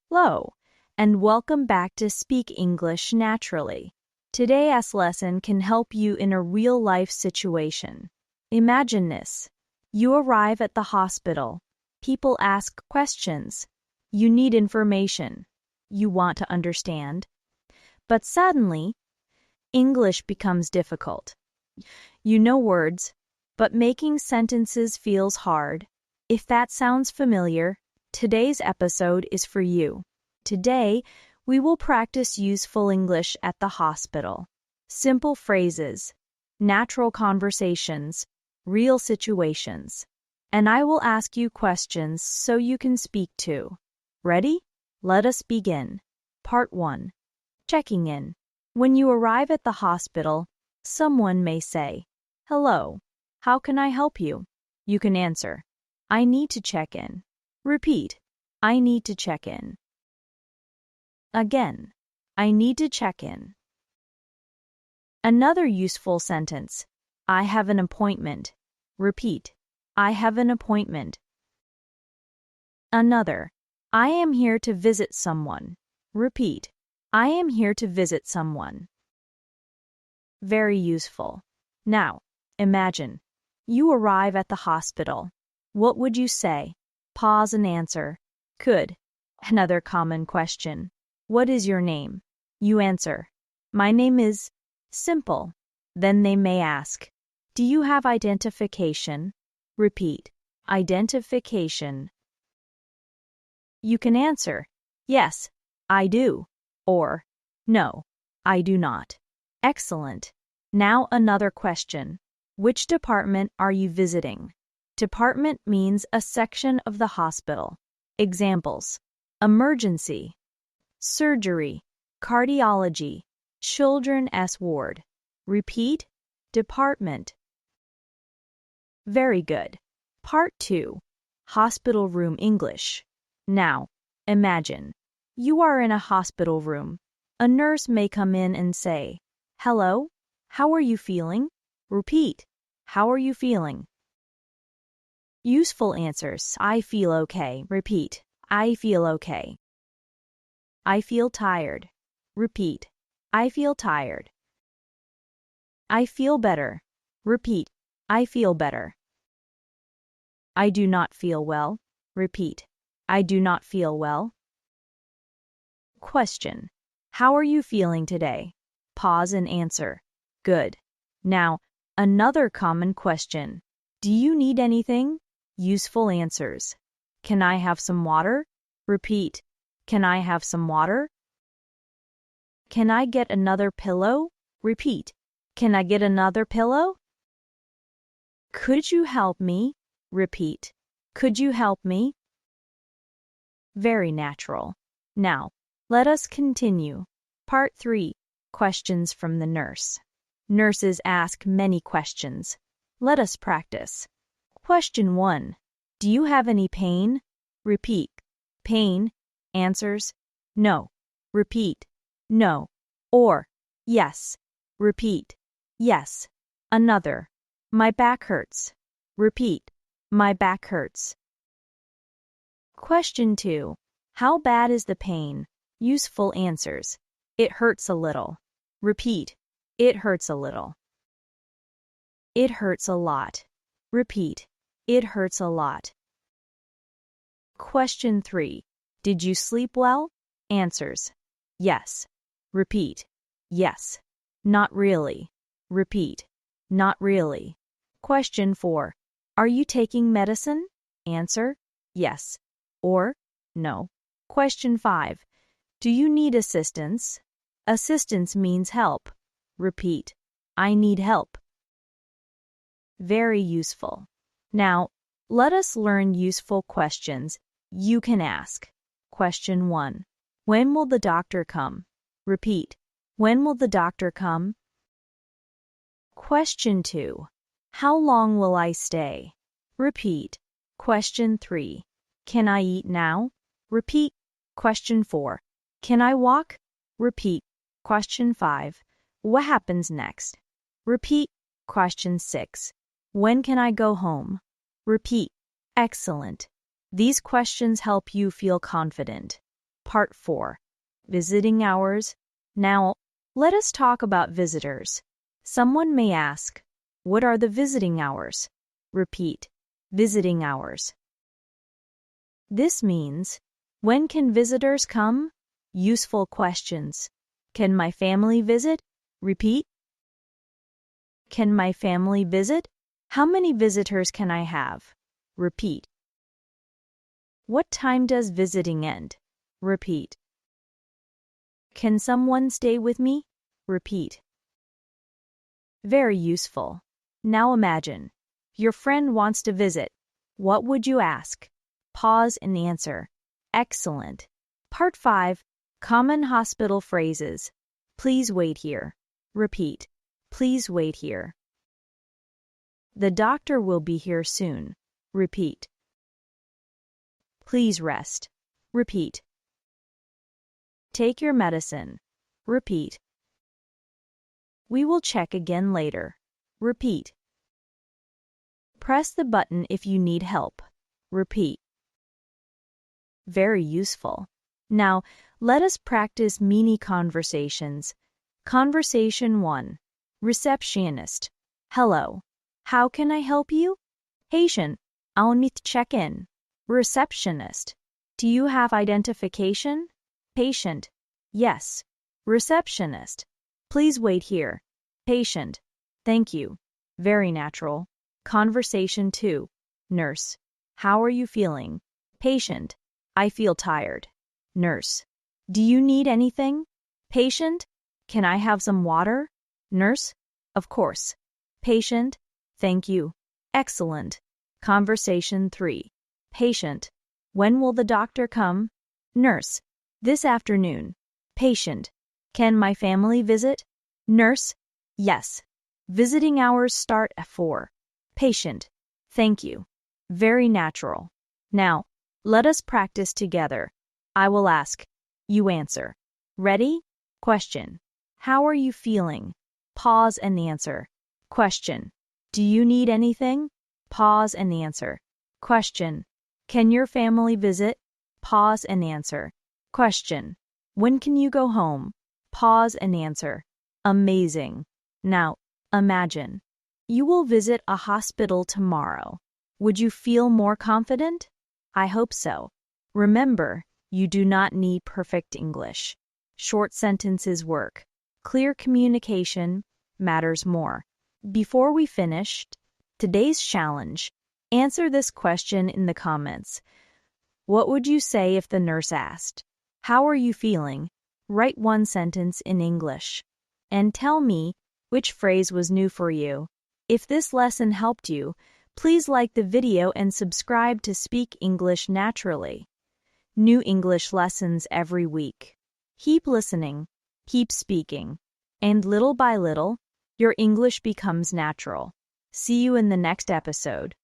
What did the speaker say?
Hello, and welcome back to Speak English Naturally. Today's lesson can help you in a real-life situation. Imagine this. You arrive at the hospital. People ask questions. You need information. You want to understand. But suddenly, English becomes difficult. You know words, but making sentences feels hard. If that sounds familiar, today's episode is for you. Today, we will practice useful English at the hospital. Simple phrases, natural conversations, real situations. And I will ask you questions so you can speak too. Ready? Let us begin. Part 1. Checking in. When you arrive at the hospital, someone may say, "Hello, how can I help you?" You can answer, "I need to check in." Repeat, "I need to check in." Again, "I need to check in." Another useful sentence, "I have an appointment." Repeat, "I have an appointment." Another, "I am here to visit someone." Repeat, "I am here to visit someone." Very useful. Now, imagine, you arrive at the hospital. What would you say? Pause and answer. Could. Another common question. What is your name? You answer, "My name is..." Simple. Then they may ask, "Do you have identification?" Repeat, identification. You can answer, "Yes, I do," or "No, I do not." Excellent. Now another question. Which department are you visiting? Department means a section of the hospital. Examples: emergency, surgery, cardiology, children's ward. Repeat, department. Very good. Part 2. Hospital room English. Now, imagine, you are in a hospital room. A nurse may come in and say, "Hello, how are you feeling?" Repeat, "How are you feeling?" Useful answers, "I feel okay." Repeat, "I feel okay." "I feel tired." Repeat, "I feel tired." "I feel better." Repeat, "I feel better." "I do not feel well." Repeat, "I do not feel well." Question: How are you feeling today? Pause and answer. Good. Now, another common question. Do you need anything? Useful answers. Can I have some water? Repeat, can I have some water? Can I get another pillow? Repeat, can I get another pillow? Could you help me? Repeat, could you help me? Very natural. Now, let us continue. Part 3. Questions from the nurse. Nurses ask many questions. Let us practice. Question 1. Do you have any pain? Repeat, pain. Answers, no. Repeat, no. Or, yes. Repeat, yes. Another, my back hurts. Repeat, my back hurts. Question 2. How bad is the pain? Useful answers. It hurts a little. Repeat, it hurts a little. It hurts a lot. Repeat, it hurts a lot. Question 3. Did you sleep well? Answers, yes. Repeat, yes. Not really. Repeat, not really. Question 4. Are you taking medicine? Answer, yes. Or, no. Question 5. Do you need assistance? Assistance means help. Repeat, I need help. Very useful. Now, let us learn useful questions you can ask. Question 1. When will the doctor come? Repeat, when will the doctor come? Question 2. How long will I stay? Repeat. Question 3. Can I eat now? Repeat. Question 4. Can I walk? Repeat. Question 5. What happens next? Repeat. Question 6. When can I go home? Repeat. Excellent. These questions help you feel confident. Part 4. Visiting hours. Now, let us talk about visitors. Someone may ask, what are the visiting hours? Repeat, visiting hours. This means, when can visitors come? Useful questions. Can my family visit? Repeat. Can my family visit? How many visitors can I have? Repeat. What time does visiting end? Repeat. Can someone stay with me? Repeat. Very useful. Now imagine, your friend wants to visit. What would you ask? Pause and answer. Excellent. Part 5. Common hospital phrases. Please wait here. Repeat. Please wait here. The doctor will be here soon. Repeat. Please rest. Repeat. Take your medicine. Repeat. We will check again later. Repeat. Press the button if you need help. Repeat. Very useful. Now, let us practice mini conversations. Conversation 1. Receptionist. Hello. How can I help you? Patient. I'll need to check in. Receptionist. Do you have identification? Patient. Yes. Receptionist. Please wait here. Patient. Thank you. Very natural. Conversation 2. Nurse. How are you feeling? Patient. I feel tired. Nurse. Do you need anything? Patient. Can I have some water? Nurse. Of course. Patient. Thank you. Excellent. Conversation 3. Patient. When will the doctor come? Nurse. This afternoon. Patient. Can my family visit? Nurse. Yes. Visiting hours start at 4. Patient. Thank you. Very natural. Now, let us practice together. I will ask. You answer. Ready? Question. How are you feeling? Pause and answer. Question. Do you need anything? Pause and answer. Question. Can your family visit? Pause and answer. Question. When can you go home? Pause and answer. Amazing. Now, imagine. You will visit a hospital tomorrow. Would you feel more confident? I hope so. Remember, you do not need perfect English. Short sentences work. Clear communication matters more. Before we finish today's challenge, answer this question in the comments. What would you say if the nurse asked, "How are you feeling?" Write one sentence in English. And tell me which phrase was new for you. If this lesson helped you, please like the video and subscribe to Speak English Naturally. New English lessons every week. Keep listening, keep speaking, and little by little, your English becomes natural. See you in the next episode.